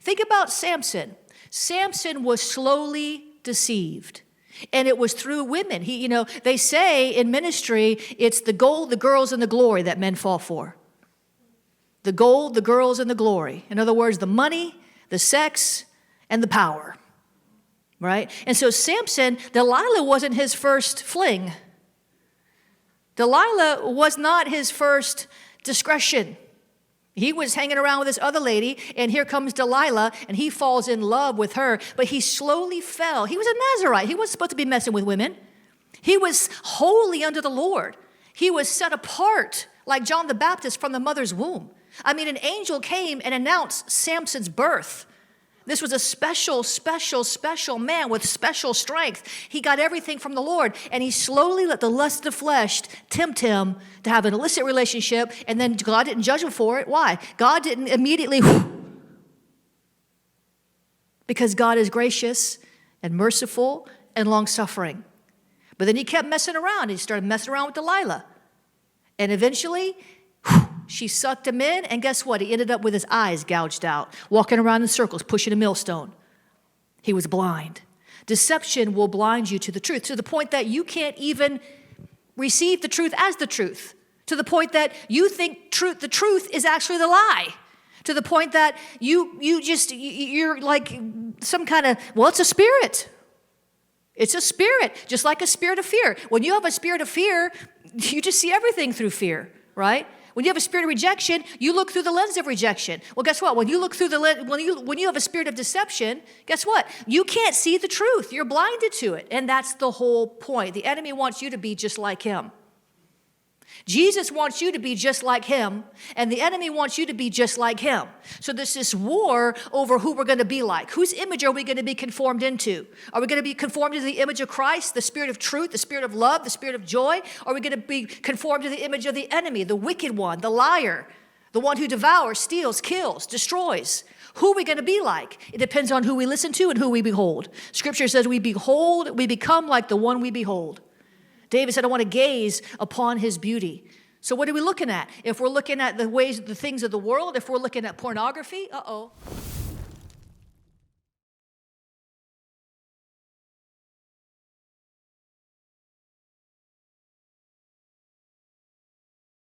Think about Samson. Samson was slowly deceived. And it was through women. They say in ministry, it's the gold, the girls, and the glory that men fall for. The gold, the girls, and the glory. In other words, the money, the sex, and the power. Right? And so Samson, Delilah wasn't his first fling. Delilah was not his first discretion. He was hanging around with this other lady, and here comes Delilah, and he falls in love with her, but he slowly fell. He was a Nazarite. He wasn't supposed to be messing with women. He was holy under the Lord. He was set apart like John the Baptist from the mother's womb. An angel came and announced Samson's birth. This was a special, special, special man with special strength. He got everything from the Lord, and he slowly let the lust of the flesh tempt him to have an illicit relationship, and then God didn't judge him for it. Why? God didn't immediately, because God is gracious and merciful and long-suffering. But then he kept messing around. He started messing around with Delilah. And eventually, she sucked him in, and guess what? He ended up with his eyes gouged out, walking around in circles, pushing a millstone. He was blind. Deception will blind you to the truth, to the point that you can't even receive the truth as the truth, to the point that you think the truth is actually the lie, to the point that you're like some kind of, it's a spirit. It's a spirit, just like a spirit of fear. When you have a spirit of fear, you just see everything through fear, right? When you have a spirit of rejection, you look through the lens of rejection. Well, guess what? When you look through the lens, when you have a spirit of deception, guess what? You can't see the truth. You're blinded to it. And that's the whole point. The enemy wants you to be just like him. Jesus wants you to be just like him, and the enemy wants you to be just like him. So there's this war over who we're going to be like. Whose image are we going to be conformed into? Are we going to be conformed to the image of Christ, the spirit of truth, the spirit of love, the spirit of joy? Or are we going to be conformed to the image of the enemy, the wicked one, the liar, the one who devours, steals, kills, destroys? Who are we going to be like? It depends on who we listen to and who we behold. Scripture says we become like the one we behold. David said, I want to gaze upon his beauty. So what are we looking at? If we're looking at the things of the world, if we're looking at pornography, uh-oh.